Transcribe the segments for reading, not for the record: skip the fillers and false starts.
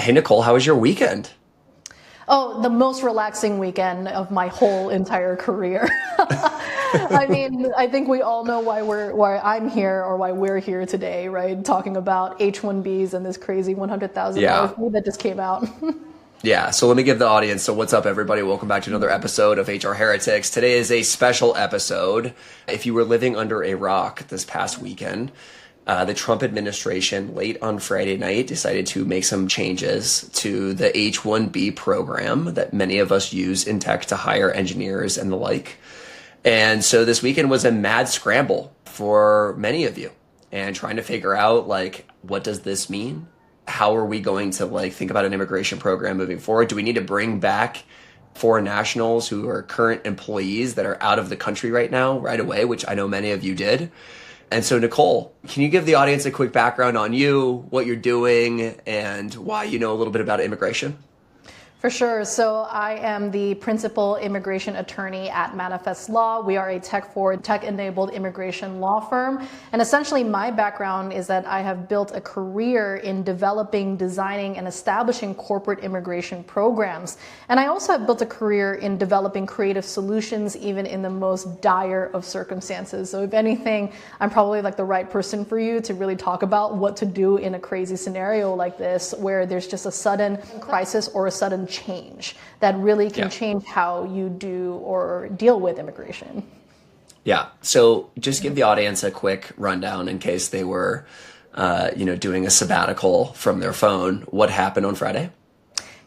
Hey, Nicole, how was your weekend? Oh, the most relaxing weekend of my whole entire career. I mean, I think we all know why I'm here or why we're here today, right? Talking about H-1Bs and this crazy $100,000 fee that just came out. Yeah, so let me give the audience. So what's up, everybody? Welcome back to another episode of HR Heretics. Today is a special episode. If you were living under a rock this past weekend, the Trump administration late on Friday night decided to make some changes to the H-1B program that many of us use in tech to hire engineers and the like. And so this weekend was a mad scramble for many of you and trying to figure out, like, what does this mean? How are we going to think about an immigration program moving forward? Do we need to bring back foreign nationals who are current employees that are out of the country right now, right away, which I know many of you did? And so, Nicole, can you give the audience a quick background on you, what you're doing, and why you know a little bit about immigration? For sure. So I am the principal immigration attorney at Manifest Law. We are a tech-forward, tech-enabled immigration law firm. And essentially my background is that I have built a career in developing, designing, and establishing corporate immigration programs. And I also have built a career in developing creative solutions, even in the most dire of circumstances. So if anything, I'm probably the right person for you to really talk about what to do in a crazy scenario like this, where there's just a sudden crisis or a sudden change that really can change how you do or deal with immigration. Yeah. So just give the audience a quick rundown in case they were, doing a sabbatical from their phone. What happened on Friday?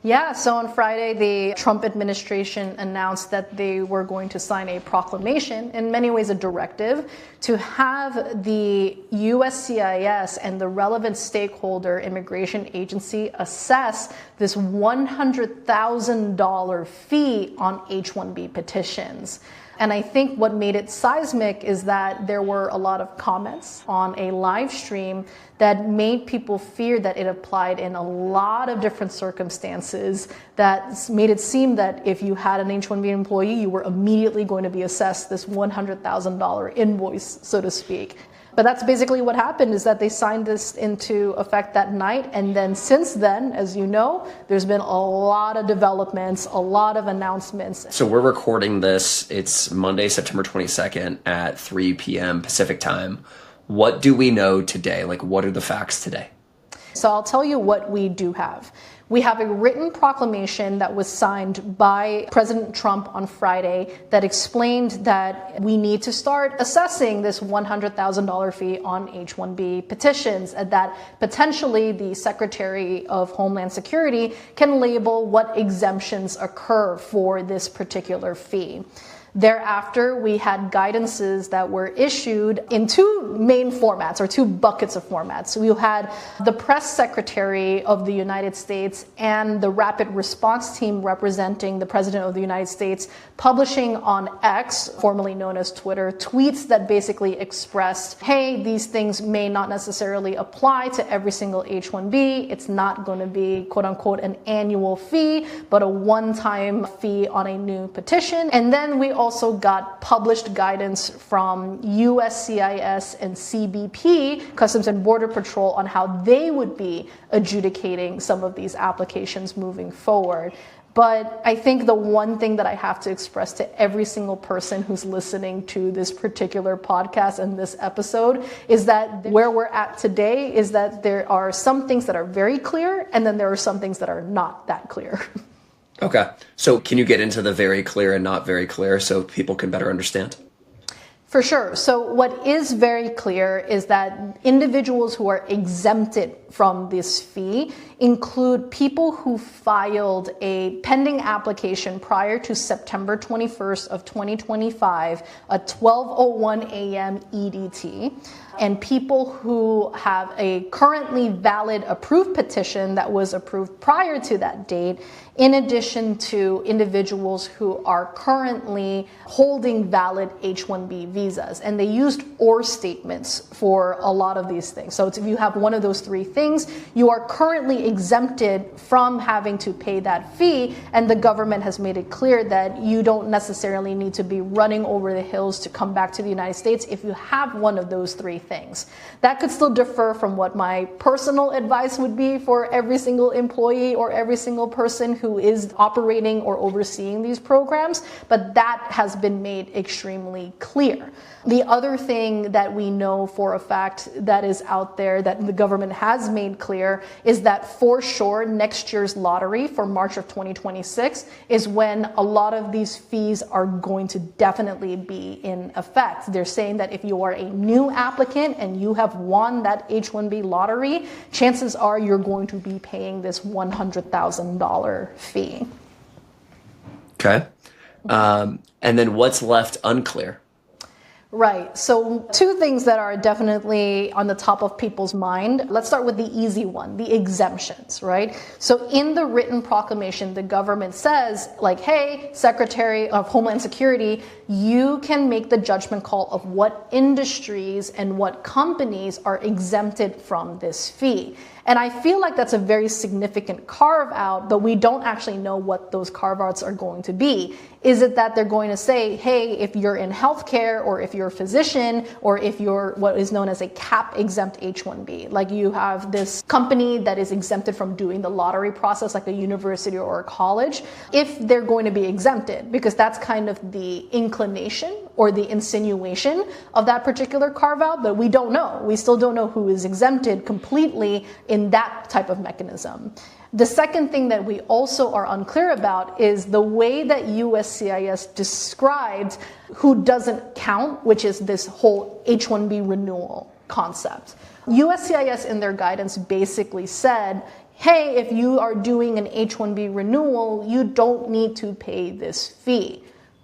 Yeah, so on Friday, the Trump administration announced that they were going to sign a proclamation, in many ways a directive, to have the USCIS and the relevant stakeholder immigration agency assess this $100,000 fee on H-1B petitions. And I think what made it seismic is that there were a lot of comments on a live stream that made people fear that it applied in a lot of different circumstances, that made it seem that if you had an H-1B employee, you were immediately going to be assessed this $100,000 invoice, so to speak. But that's basically what happened, is that they signed this into effect that night. And then since then, as you know, there's been a lot of developments, a lot of announcements. So we're recording this. It's Monday, September 22nd at 3 p.m. Pacific time. What do we know today? What are the facts today? So I'll tell you what we do have. We have a written proclamation that was signed by President Trump on Friday that explained that we need to start assessing this $100,000 fee on H-1B petitions, and that potentially the Secretary of Homeland Security can label what exemptions occur for this particular fee. Thereafter, we had guidances that were issued in two main formats, or two buckets of formats. So you had the press secretary of the United States and the rapid response team representing the President of the United States publishing on X, formerly known as Twitter, tweets that basically expressed, hey, these things may not necessarily apply to every single H-1B. It's not going to be, quote unquote, an annual fee, but a one-time fee on a new petition. And then we also got published guidance from USCIS and CBP, Customs and Border Patrol, on how they would be adjudicating some of these applications moving forward. But I think the one thing that I have to express to every single person who's listening to this particular podcast and this episode is that where we're at today is that there are some things that are very clear, and then there are some things that are not that clear. Okay. So can you get into the very clear and not very clear so people can better understand? For sure. So what is very clear is that individuals who are exempted from this fee include people who filed a pending application prior to September 21st of 2025 at 12:01 a.m. EDT, and people who have a currently valid approved petition that was approved prior to that date, in addition to individuals who are currently holding valid H-1B visas. And they used or statements for a lot of these things. So if you have one of those three things, you are currently exempted from having to pay that fee, and the government has made it clear that you don't necessarily need to be running over the hills to come back to the United States if you have one of those three things. That could still differ from what my personal advice would be for every single employee or every single person who is operating or overseeing these programs, but that has been made extremely clear. The other thing that we know for a fact that is out there that the government has made clear is that for sure next year's lottery for March of 2026 is when a lot of these fees are going to definitely be in effect. They're saying that if you are a new applicant and you have won that H-1B lottery, chances are you're going to be paying this $100,000 fee. Okay. And then what's left unclear? Right. So two things that are definitely on the top of people's mind. Let's start with the easy one, the exemptions, right? So in the written proclamation, the government says like, hey, Secretary of Homeland Security, you can make the judgment call of what industries and what companies are exempted from this fee. And I feel like that's a very significant carve out, but we don't actually know what those carve outs are going to be. Is it that they're going to say, hey, if you're in healthcare or if you're a physician or if you're what is known as a cap exempt H-1B, like you have this company that is exempted from doing the lottery process like a university or a college, if they're going to be exempted, because that's kind of the inclination or the insinuation of that particular carve out, but we don't know. We still don't know who is exempted completely in that type of mechanism. The second thing that we also are unclear about is the way that USCIS described who doesn't count, which is this whole H-1B renewal concept. USCIS in their guidance basically said, hey, if you are doing an H-1B renewal, you don't need to pay this fee.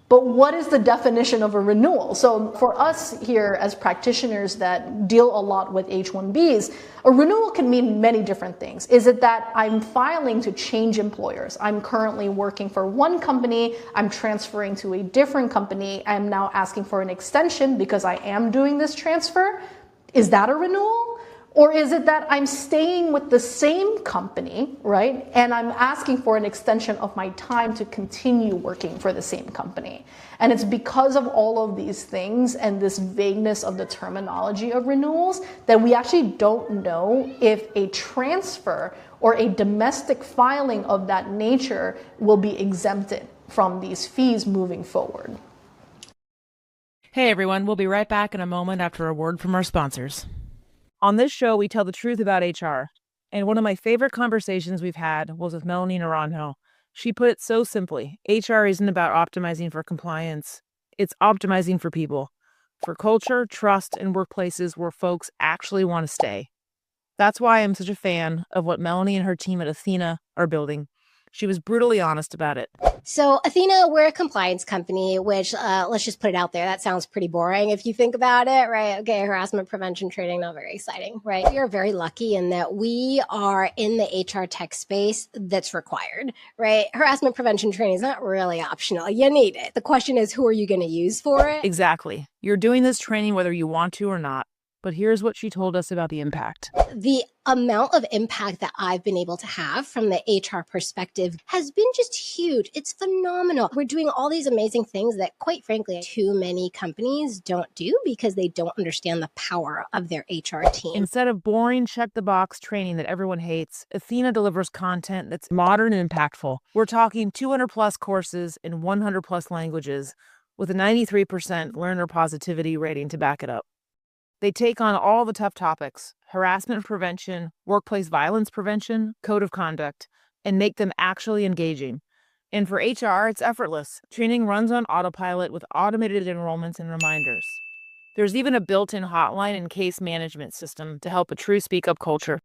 But what is the definition of a renewal? So for us here as practitioners that deal a lot with H-1Bs, a renewal can mean many different things. Is it that I'm filing to change employers? I'm currently working for one company, I'm transferring to a different company, I'm now asking for an extension because I am doing this transfer? Is that a renewal? Or is it that I'm staying with the same company, right? And I'm asking for an extension of my time to continue working for the same company. And it's because of all of these things and this vagueness of the terminology of renewals that we actually don't know if a transfer or a domestic filing of that nature will be exempted from these fees moving forward. Hey everyone, we'll be right back in a moment after a word from our sponsors. On this show, we tell the truth about HR. And one of my favorite conversations we've had was with Melanie Naranjo. She put it so simply, HR isn't about optimizing for compliance. It's optimizing for people, for culture, trust, and workplaces where folks actually want to stay. That's why I'm such a fan of what Melanie and her team at Ethena are building. She was brutally honest about it. So Ethena, we're a compliance company, which let's just put it out there. That sounds pretty boring if you think about it, right? Okay, harassment prevention training, not very exciting, right? We are very lucky in that we are in the HR tech space that's required, right? Harassment prevention training is not really optional. You need it. The question is, who are you going to use for it? Exactly. You're doing this training whether you want to or not. But here's what she told us about the impact. The amount of impact that I've been able to have from the HR perspective has been just huge. It's phenomenal. We're doing all these amazing things that, quite frankly, too many companies don't do because they don't understand the power of their HR team. Instead of boring, check-the-box training that everyone hates, Ethena delivers content that's modern and impactful. We're talking 200-plus courses in 100-plus languages with a 93% learner positivity rating to back it up. They take on all the tough topics, harassment prevention, workplace violence prevention, code of conduct, and make them actually engaging. And for HR, it's effortless. Training runs on autopilot with automated enrollments and reminders. There's even a built-in hotline and case management system to help a true speak-up culture.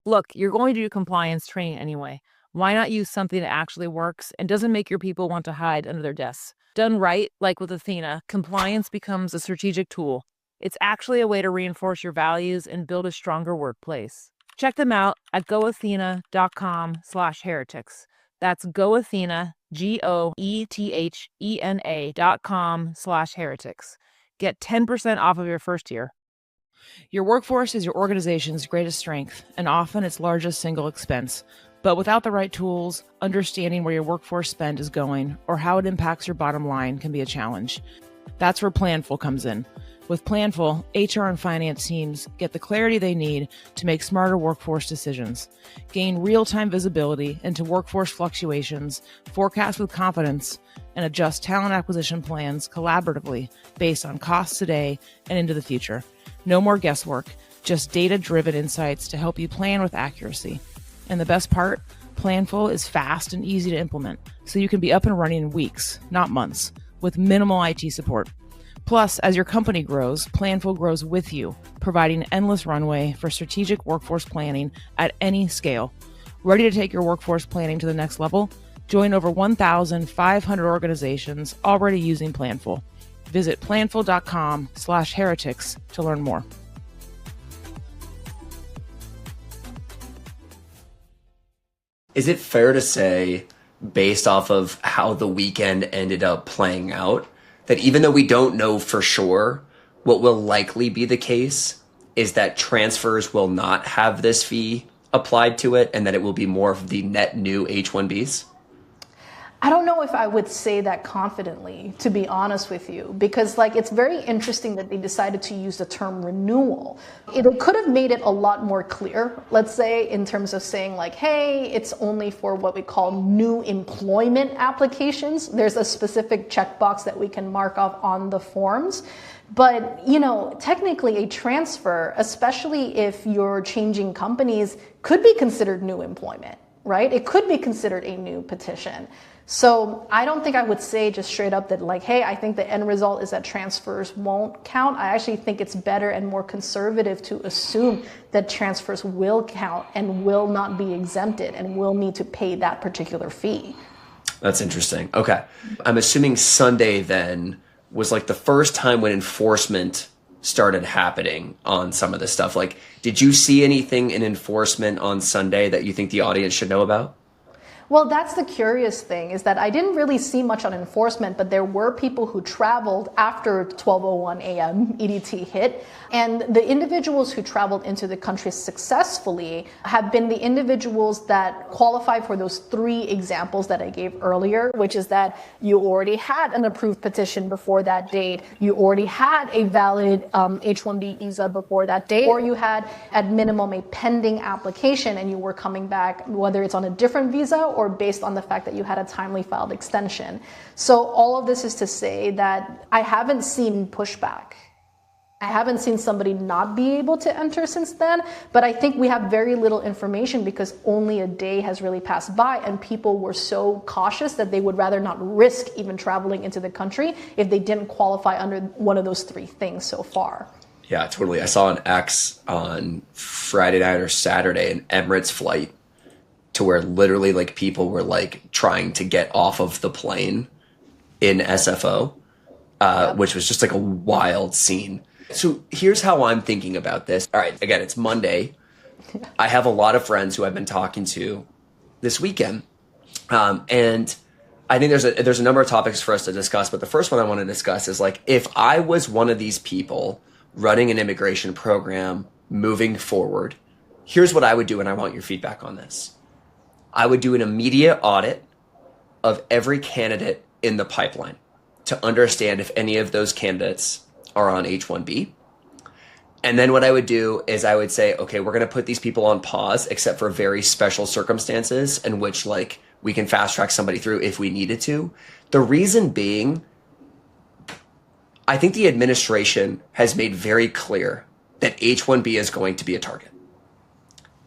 Look, you're going to do compliance training anyway. Why not use something that actually works and doesn't make your people want to hide under their desks? Done right, like with Ethena, compliance becomes a strategic tool. It's actually a way to reinforce your values and build a stronger workplace. Check them out at goethena.com/heretics. That's goethena, GOETHENA.com/heretics. Get 10% off of your first year. Your workforce is your organization's greatest strength and often its largest single expense. But without the right tools, understanding where your workforce spend is going or how it impacts your bottom line can be a challenge. That's where Planful comes in. With Planful, HR and finance teams get the clarity they need to make smarter workforce decisions, gain real-time visibility into workforce fluctuations, forecast with confidence, and adjust talent acquisition plans collaboratively based on costs today and into the future. No more guesswork, just data-driven insights to help you plan with accuracy. And the best part, Planful is fast and easy to implement, so you can be up and running in weeks, not months, with minimal IT support. Plus, as your company grows, Planful grows with you, providing endless runway for strategic workforce planning at any scale. Ready to take your workforce planning to the next level? Join over 1,500 organizations already using Planful. Visit planful.com/heretics to learn more. Is it fair to say, based off of how the weekend ended up playing out, that even though we don't know for sure, what will likely be the case is that transfers will not have this fee applied to it and that it will be more of the net new H-1Bs? I don't know if I would say that confidently, to be honest with you, because it's very interesting that they decided to use the term renewal. It could have made it a lot more clear, let's say, in terms of saying hey, it's only for what we call new employment applications. There's a specific checkbox that we can mark off on the forms. But, technically a transfer, especially if you're changing companies, could be considered new employment, right? It could be considered a new petition. So I don't think I would say just straight up that hey, I think the end result is that transfers won't count. I actually think it's better and more conservative to assume that transfers will count and will not be exempted and will need to pay that particular fee. That's interesting. Okay. I'm assuming Sunday then was the first time when enforcement started happening on some of this stuff. Did you see anything in enforcement on Sunday that you think the audience should know about? Well, that's the curious thing, is that I didn't really see much on enforcement, but there were people who traveled after 12:01 a.m. EDT hit. And the individuals who traveled into the country successfully have been the individuals that qualify for those three examples that I gave earlier, which is that you already had an approved petition before that date, you already had a valid H-1B visa before that date, or you had at minimum a pending application and you were coming back, whether it's on a different visa or based on the fact that you had a timely filed extension. So all of this is to say that I haven't seen pushback. I haven't seen somebody not be able to enter since then, but I think we have very little information because only a day has really passed by and people were so cautious that they would rather not risk even traveling into the country if they didn't qualify under one of those three things so far. Yeah, totally. I saw an X on Friday night or Saturday, an Emirates flight, to where literally people were trying to get off of the plane in SFO, which was just a wild scene. So here's how I'm thinking about this. All right, again, it's Monday. I have a lot of friends who I've been talking to this weekend. And I think there's a number of topics for us to discuss, but the first one I want to discuss is if I was one of these people running an immigration program moving forward, here's what I would do, and I want your feedback on this. I would do an immediate audit of every candidate in the pipeline to understand if any of those candidates are on H-1B. And then what I would do is I would say, okay, we're going to put these people on pause except for very special circumstances in which we can fast track somebody through if we needed to. The reason being, I think the administration has made very clear that H-1B is going to be a target.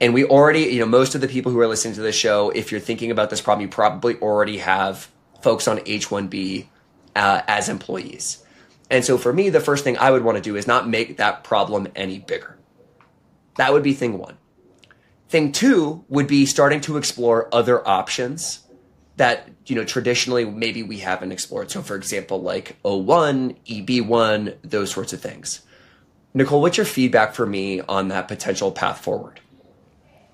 And we already, most of the people who are listening to this show, if you're thinking about this problem, you probably already have folks on H-1B as employees. And so for me, the first thing I would want to do is not make that problem any bigger. That would be thing one. Thing two would be starting to explore other options that, traditionally maybe we haven't explored. So for example, O1, EB1, those sorts of things. Nicole, what's your feedback for me on that potential path forward?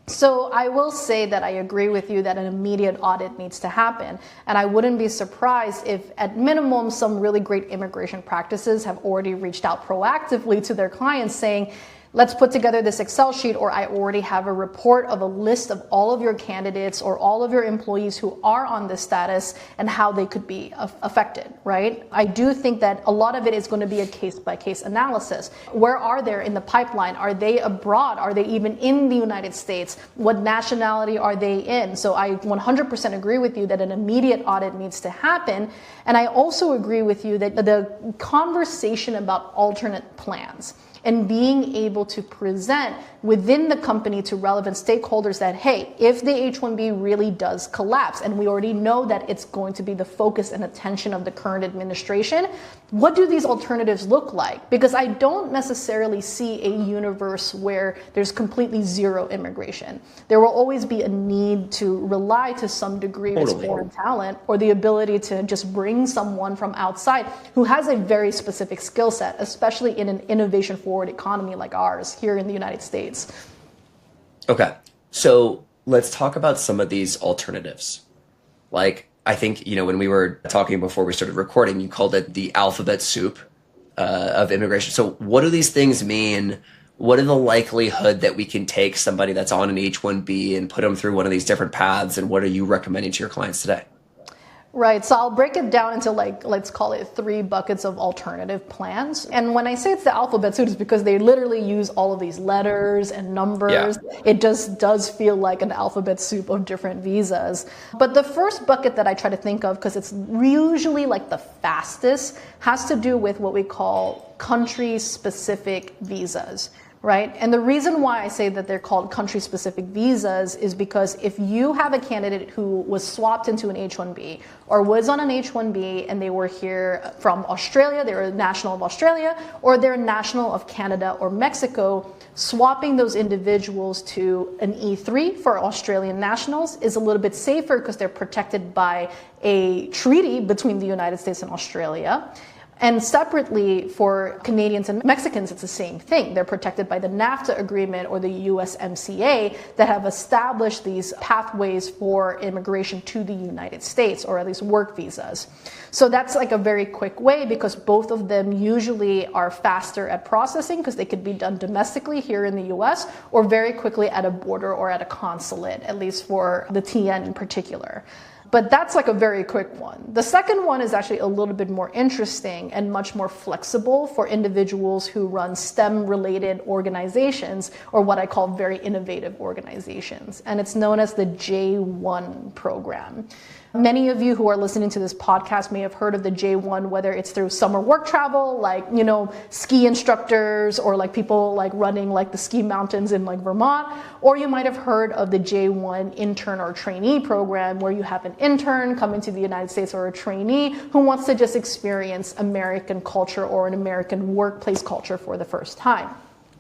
So I will say that I agree with you that an immediate audit needs to happen. And I wouldn't be surprised if at minimum some really great immigration practices have already reached out proactively to their clients saying, let's put together this Excel sheet, or I already have a report of a list of all of your candidates or all of your employees who are on this status and how they could be affected, right? I do think that a lot of it is going to be a case-by-case analysis. Where are they in the pipeline? Are they abroad? Are they even in the United States? What nationality are they in? So I 100% agree with you that an immediate audit needs to happen. And I also agree with you that the conversation about alternate plans and being able to present within the company to relevant stakeholders that, hey, if the H-1B really does collapse, and we already know that it's going to be the focus and attention of the current administration, what do these alternatives look like? Because I don't necessarily see a universe where there's completely zero immigration. There will always be a need to rely to some degree on foreign talent, or the ability to just bring someone from outside who has a very specific skill set, especially in an innovation-forward economy like ours here in the United States. Okay, so let's talk about some of these alternatives. Like, I think, when we were talking before we started recording, you called it the alphabet soup of immigration. So what do these things mean? What are the likelihood that we can take somebody that's on an H-1B and put them through one of these different paths? And what are you recommending to your clients today? Right, so I'll break it down into let's call it 3 buckets of alternative plans. And when I say it's the alphabet soup, it's because they literally use all of these letters and numbers. Yeah. It just does feel like an alphabet soup of different visas. But the first bucket that I try to think of, because it's usually like the fastest, has to do with what we call country-specific visas. Right? And the reason why I say that they're called country-specific visas is because if you have a candidate who was swapped into an H-1B or was on an H-1B and they were here from Australia, they were a national of Australia, or they're a national of Canada or Mexico, swapping those individuals to an E3 for Australian nationals is a little bit safer because they're protected by a treaty between the United States and Australia. And separately, for Canadians and Mexicans, it's the same thing. They're protected by the NAFTA agreement or the USMCA that have established these pathways for immigration to the United States, or at least work visas. So that's like a very quick way, because both of them usually are faster at processing because they could be done domestically here in the US or very quickly at a border or at a consulate, at least for the TN in particular. But that's like a very quick one. The second one is actually a little bit more interesting and much more flexible for individuals who run STEM-related organizations, or what I call very innovative organizations. And it's known as the J1 program. Many of you who are listening to this podcast may have heard of the J1, whether it's through summer work travel, like, ski instructors, or like people like running like the ski mountains in like Vermont, or you might have heard of the J1 intern or trainee program, where you have an intern come into the United States, or a trainee who wants to just experience American culture or an American workplace culture for the first time.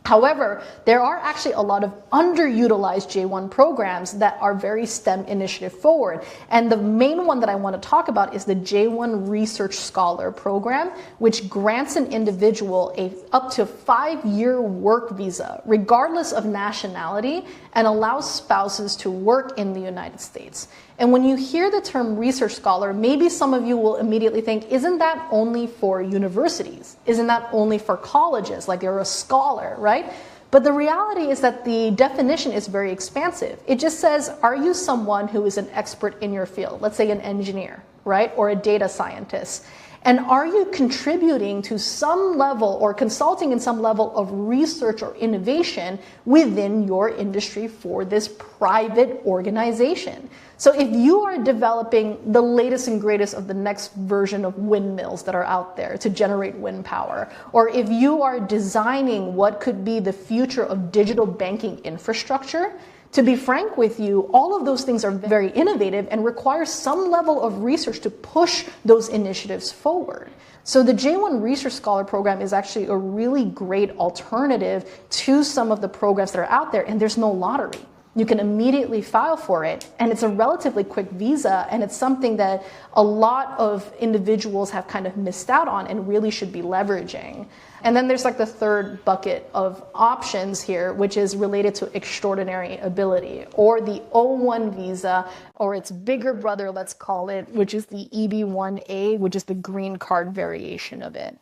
However, there are actually a lot of underutilized J1 programs that are very STEM initiative forward. And the main one that I want to talk about is the J1 Research Scholar program, which grants an individual a up to 5-year work visa, regardless of nationality, and allows spouses to work in the United States. And when you hear the term research scholar, maybe some of you will immediately think, isn't that only for universities? Isn't that only for colleges? Like you're a scholar, right? But the reality is that the definition is very expansive. It just says, are you someone who is an expert in your field? Let's say an engineer, right? Or a data scientist. And are you contributing to some level or consulting in some level of research or innovation within your industry for this private organization? So if you are developing the latest and greatest of the next version of windmills that are out there to generate wind power, or if you are designing what could be the future of digital banking infrastructure, to be frank with you, all of those things are very innovative and require some level of research to push those initiatives forward. So the J1 Research Scholar program is actually a really great alternative to some of the programs that are out there, and there's no lottery. You can immediately file for it, and it's a relatively quick visa, and it's something that a lot of individuals have kind of missed out on and really should be leveraging. And then there's like the third bucket of options here, which is related to extraordinary ability, or the O1 visa, or its bigger brother, let's call it, which is the EB1A, which is the green card variation of it.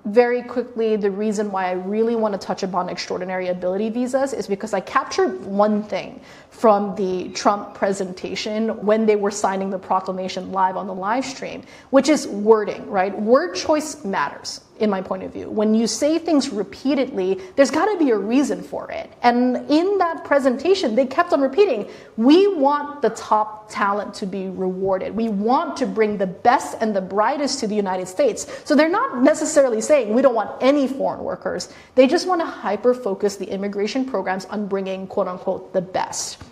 Very quickly, the reason why I really want to touch upon extraordinary ability visas is because I captured one thing from the Trump presentation when they were signing the proclamation live on the live stream, which is wording, right? Word choice matters, in my point of view. When you say things repeatedly, there's got to be a reason for it. And in that presentation, they kept on repeating, we want the top talent to be rewarded. We want to bring the best and the brightest to the United States. So they're not necessarily saying we don't want any foreign workers. They just want to hyper-focus the immigration programs on bringing, quote unquote, the best.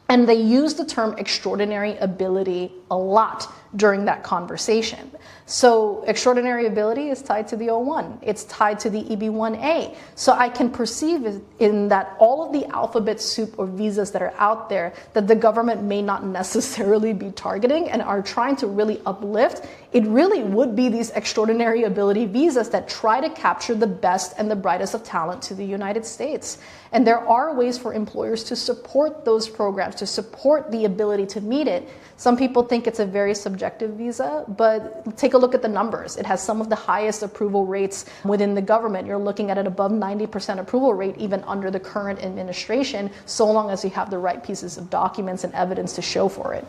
And they use the term extraordinary ability a lot during that conversation. So extraordinary ability is tied to the O1. It's tied to the EB1A. So I can perceive in that all of the alphabet soup of visas that are out there that the government may not necessarily be targeting and are trying to really uplift, it really would be these extraordinary ability visas that try to capture the best and the brightest of talent to the United States. And there are ways for employers to support those programs, to support the ability to meet it. Some people think it's a very subjective visa, but take a look at the numbers. It has some of the highest approval rates within the government. You're looking at an above 90% approval rate even under the current administration, so long as you have the right pieces of documents and evidence to show for it.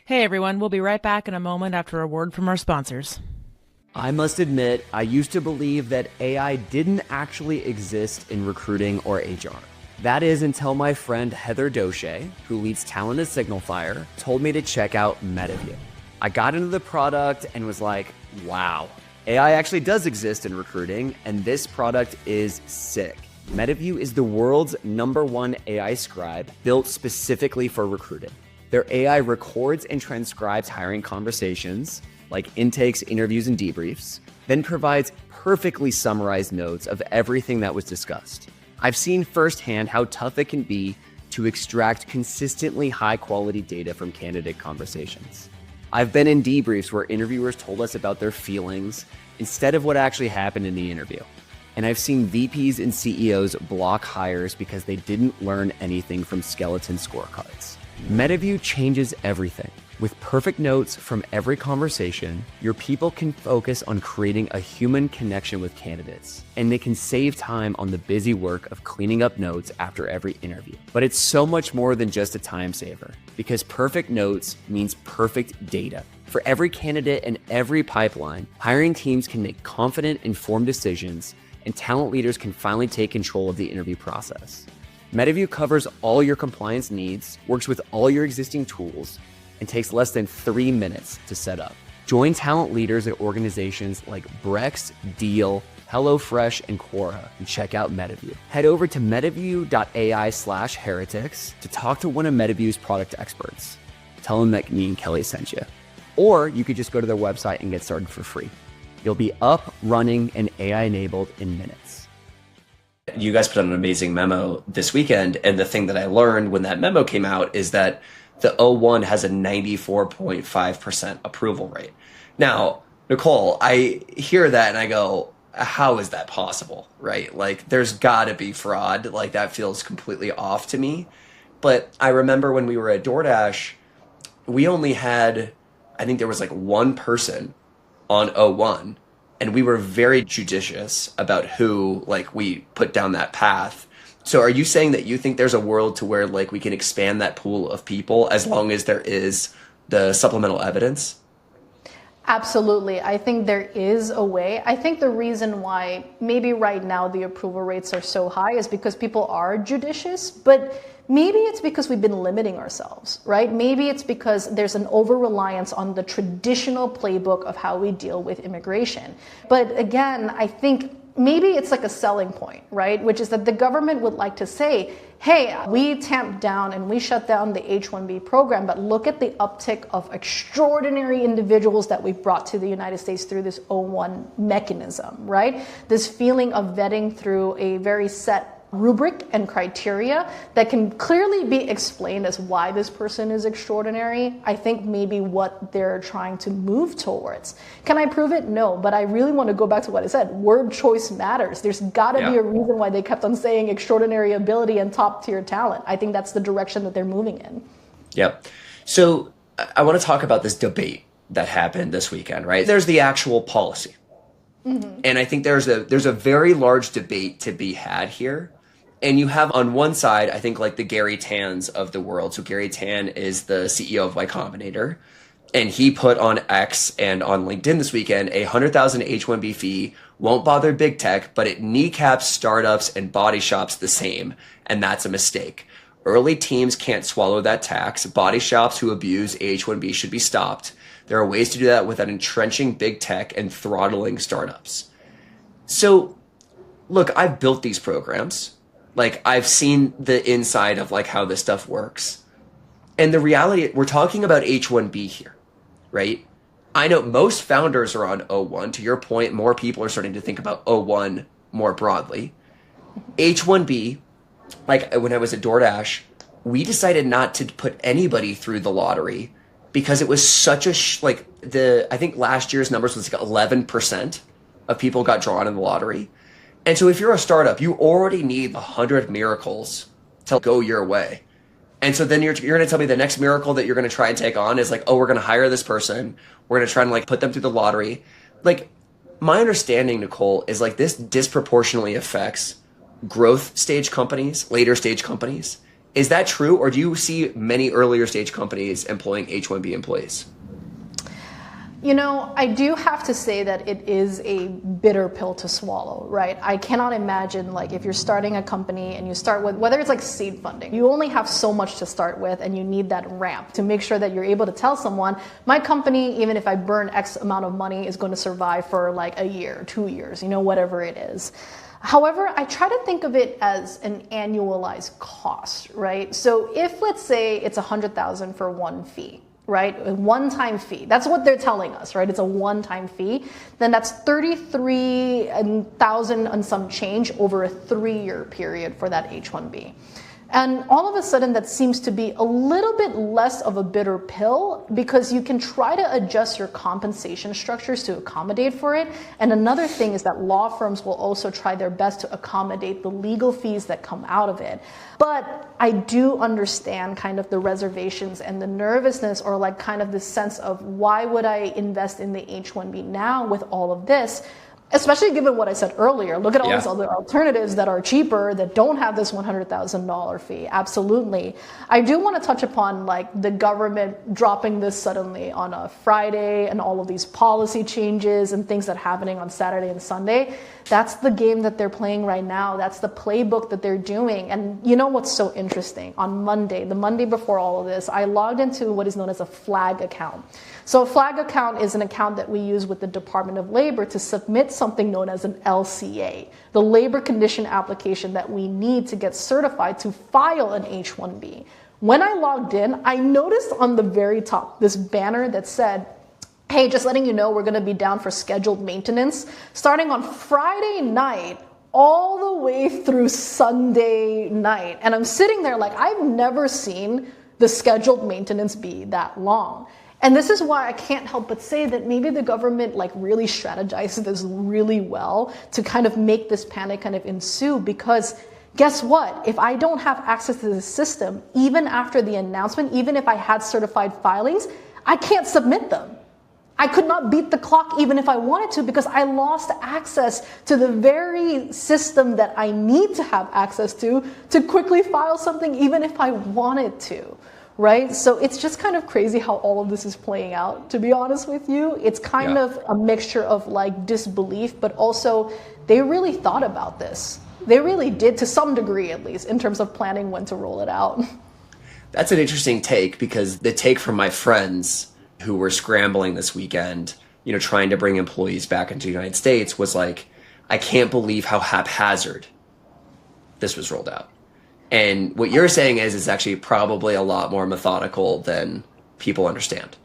Hey everyone, we'll be right back in a moment after a word from our sponsors. I must admit, I used to believe that AI didn't actually exist in recruiting or HR. That is until my friend Heather Doche, who leads talent at Signalfire, told me to check out Metaview. I got into the product and was like, wow, AI actually does exist in recruiting, and this product is sick. Metaview is the world's #1 AI scribe built specifically for recruiting. Their AI records and transcribes hiring conversations, like intakes, interviews, and debriefs, then provides perfectly summarized notes of everything that was discussed. I've seen firsthand how tough it can be to extract consistently high-quality data from candidate conversations. I've been in debriefs where interviewers told us about their feelings instead of what actually happened in the interview. And I've seen VPs and CEOs block hires because they didn't learn anything from skeleton scorecards. Metaview changes everything. With perfect notes from every conversation, your people can focus on creating a human connection with candidates, and they can save time on the busy work of cleaning up notes after every interview. But it's so much more than just a time saver, because perfect notes means perfect data. For every candidate and every pipeline, hiring teams can make confident, informed decisions, and talent leaders can finally take control of the interview process. Metaview covers all your compliance needs, works with all your existing tools, and takes less than 3 minutes to set up. Join talent leaders at organizations like Brex, Deel, HelloFresh, and Quora, and check out Metaview. Head over to metaview.ai/heretics to talk to one of Metaview's product experts. Tell them that me and Kelly sent you. Or you could just go to their website and get started for free. You'll be up, running, and AI-enabled in minutes. You guys put out an amazing memo this weekend, and the thing that I learned when that memo came out is that the O1 has a 94.5% approval rate. Now, Nicole, I hear that and I go, how is that possible, right? Like, there's gotta be fraud. Like, that feels completely off to me. But I remember when we were at DoorDash, we only had, I think there was like one person on O1, and we were very judicious about who, like, we put down that path. So are you saying that you think there's a world to where, like, we can expand that pool of people as long as there is the supplemental evidence? Absolutely. I think there is a way. I think the reason why maybe right now the approval rates are so high is because people are judicious, but maybe it's because we've been limiting ourselves, right? Maybe it's because there's an over-reliance on the traditional playbook of how we deal with immigration. But again, I think maybe it's like a selling point, right? Which is that the government would like to say, hey, we tamped down and we shut down the H-1B program, but look at the uptick of extraordinary individuals that we've brought to the United States through this O1 mechanism, right? This feeling of vetting through a very set rubric and criteria that can clearly be explained as why this person is extraordinary, I think maybe what they're trying to move towards. Can I prove it? No, but I really want to go back to what I said. Word choice matters. There's got to be a reason why they kept on saying extraordinary ability and top tier talent. I think that's the direction that they're moving in. Yep. So I want to talk about this debate that happened this weekend, right? There's the actual policy. Mm-hmm. And I think there's a very large debate to be had here. And you have on one side, I think like the Gary Tans of the world. So Gary Tan is the CEO of Y Combinator. And he put on X and on LinkedIn this weekend, a $100,000 H-1B fee won't bother big tech, but it kneecaps startups and body shops the same. And that's a mistake. Early teams can't swallow that tax. Body shops who abuse H-1B should be stopped. There are ways to do that without entrenching big tech and throttling startups. So, look, I've built these programs. Like, I've seen the inside of like how this stuff works. And the reality, we're talking about H-1B here, right? I know most founders are on O-1. To your point, more people are starting to think about O-1 more broadly. H-1B, like when I was at DoorDash, we decided not to put anybody through the lottery because it was such a, I think last year's numbers was like 11% of people got drawn in the lottery. And so if you're a startup, you already need 100 miracles to go your way. And so then you're going to tell me the next miracle that you're going to try and take on is like, oh, we're going to hire this person. We're going to try and like put them through the lottery. Like, my understanding, Nicole, is like this disproportionately affects growth stage companies, later stage companies. Is that true? Or do you see many earlier stage companies employing H-1B employees? You know, I do have to say that it is a bitter pill to swallow, right? I cannot imagine, like, if you're starting a company and you start with, whether it's like seed funding, you only have so much to start with and you need that ramp to make sure that you're able to tell someone, my company, even if I burn X amount of money, is going to survive for like a year, 2 years, you know, whatever it is. However, I try to think of it as an annualized cost, right? So if, let's say, it's $100,000 for one fee, right? A one-time fee. That's what they're telling us, right? It's a one-time fee. Then that's $33,000 and some change over a 3-year period for that H-1B. And all of a sudden, that seems to be a little bit less of a bitter pill because you can try to adjust your compensation structures to accommodate for it. And another thing is that law firms will also try their best to accommodate the legal fees that come out of it. But I do understand kind of the reservations and the nervousness, or like kind of the sense of why would I invest in the H-1B now with all of this? Especially given what I said earlier, look at all these other alternatives that are cheaper, that don't have this $100,000 fee. Absolutely. I do want to touch upon like the government dropping this suddenly on a Friday and all of these policy changes and things that are happening on Saturday and Sunday. That's the game that they're playing right now. That's the playbook that they're doing. And you know what's so interesting? On Monday, the Monday before all of this, I logged into what is known as a flag account. So a flag account is an account that we use with the Department of Labor to submit something known as an LCA, the labor condition application that we need to get certified to file an H-1B. When I logged in, I noticed on the very top this banner that said, hey, just letting you know we're going to be down for scheduled maintenance starting on Friday night all the way through Sunday night. And I'm sitting there like, I've never seen the scheduled maintenance be that long. And this is why I can't help but say that maybe the government like really strategized this really well to kind of make this panic kind of ensue, because guess what? If I don't have access to the system, even after the announcement, even if I had certified filings, I can't submit them. I could not beat the clock even if I wanted to, because I lost access to the very system that I need to have access to quickly file something even if I wanted to. Right? So it's just kind of crazy how all of this is playing out, to be honest with you. It's kind of a mixture of like disbelief, but also they really thought about this. They really did, to some degree at least, in terms of planning when to roll it out. That's an interesting take, because the take from my friends who were scrambling this weekend, you know, trying to bring employees back into the United States was like, I can't believe how haphazard this was rolled out. And what you're saying is it's actually probably a lot more methodical than people understand.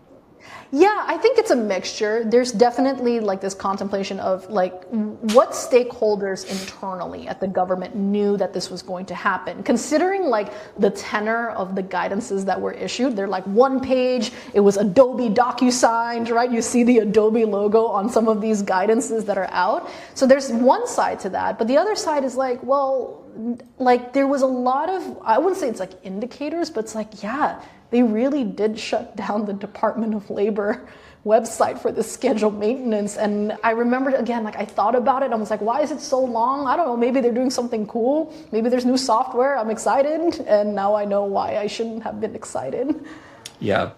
Yeah, I think it's a mixture. There's definitely like this contemplation of like what stakeholders internally at the government knew that this was going to happen. Considering like the tenor of the guidances that were issued, they're like one page, it was Adobe DocuSign, right? You see the Adobe logo on some of these guidances that are out. So there's one side to that, but the other side is like, well, like there was a lot of, I wouldn't say it's like indicators, but it's like, yeah, they really did shut down the Department of Labor website for the scheduled maintenance. And I remembered again, like I thought about it. I was like, why is it so long? I don't know. Maybe they're doing something cool. Maybe there's new software. I'm excited. And now I know why I shouldn't have been excited. Yeah.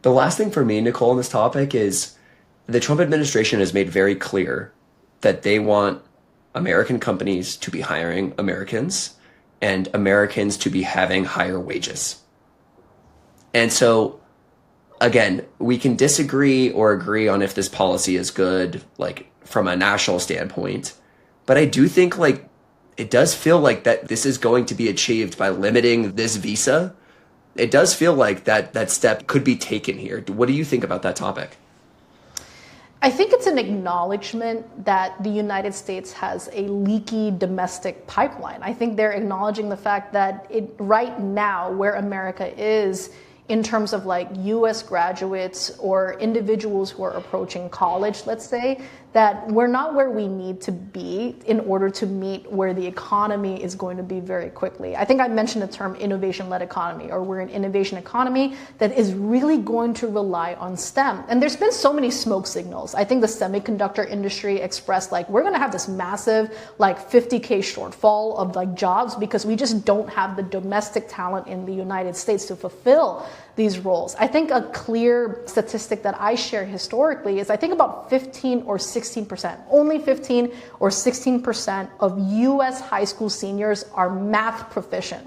The last thing for me, Nicole, on this topic is the Trump administration has made very clear that they want American companies to be hiring Americans and Americans to be having higher wages. And so, again, we can disagree or agree on if this policy is good, like from a national standpoint. But I do think like it does feel like that this is going to be achieved by limiting this visa. It does feel like that step could be taken here. What do you think about that topic? I think it's an acknowledgement that the United States has a leaky domestic pipeline. I think they're acknowledging the fact that right now, where America is in terms of like US graduates or individuals who are approaching college, let's say, that we're not where we need to be in order to meet where the economy is going to be very quickly. I think I mentioned the term innovation-led economy, or we're an innovation economy that is really going to rely on STEM. And there's been so many smoke signals. I think the semiconductor industry expressed like, we're gonna have this massive like 50K shortfall of like jobs because we just don't have the domestic talent in the United States to fulfill these roles. I think a clear statistic that I share historically is I think about 15 or 16%, only 15 or 16% of US high school seniors are math proficient,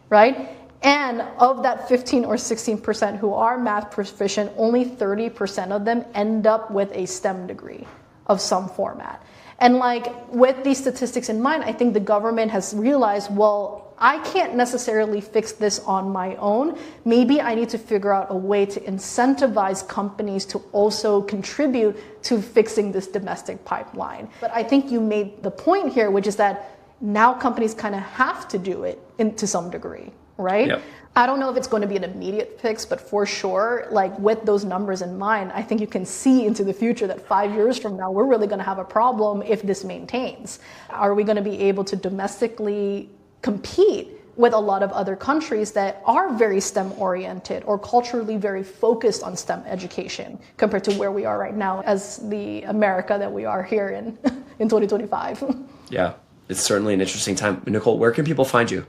right? And of that 15 or 16% who are math proficient, only 30% of them end up with a STEM degree of some format. And like with these statistics in mind, I think the government has realized, well, I can't necessarily fix this on my own. Maybe I need to figure out a way to incentivize companies to also contribute to fixing this domestic pipeline. But I think you made the point here, which is that now companies kind of have to do it to some degree, right? Yep. I don't know if it's going to be an immediate fix, but for sure, like with those numbers in mind, I think you can see into the future that 5 years from now, we're really going to have a problem if this maintains. Are we going to be able to domestically compete with a lot of other countries that are very STEM oriented or culturally very focused on STEM education compared to where we are right now as the America that we are here in 2025? Yeah, it's certainly an interesting time. Nicole, where can people find you?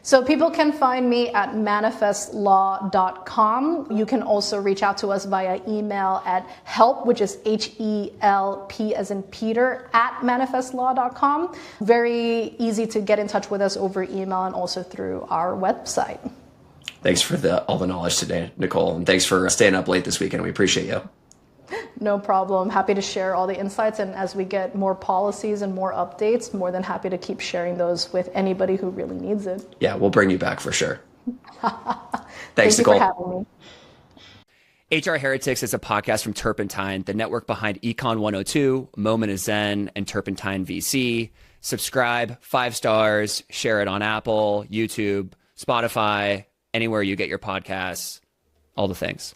So people can find me at manifestlaw.com. You can also reach out to us via email at help, which is HELP as in Peter, at manifestlaw.com. Very easy to get in touch with us over email and also through our website. Thanks for all the knowledge today, Nicole, and thanks for staying up late this weekend. We appreciate you. No problem. Happy to share all the insights. And as we get more policies and more updates, more than happy to keep sharing those with anybody who really needs it. Yeah, we'll bring you back for sure. Thanks, Nicole. Thank you for having me. HR Heretics is a podcast from Turpentine, the network behind Econ 102, Moment of Zen, and Turpentine VC. Subscribe, 5 stars, share it on Apple, YouTube, Spotify, anywhere you get your podcasts, all the things.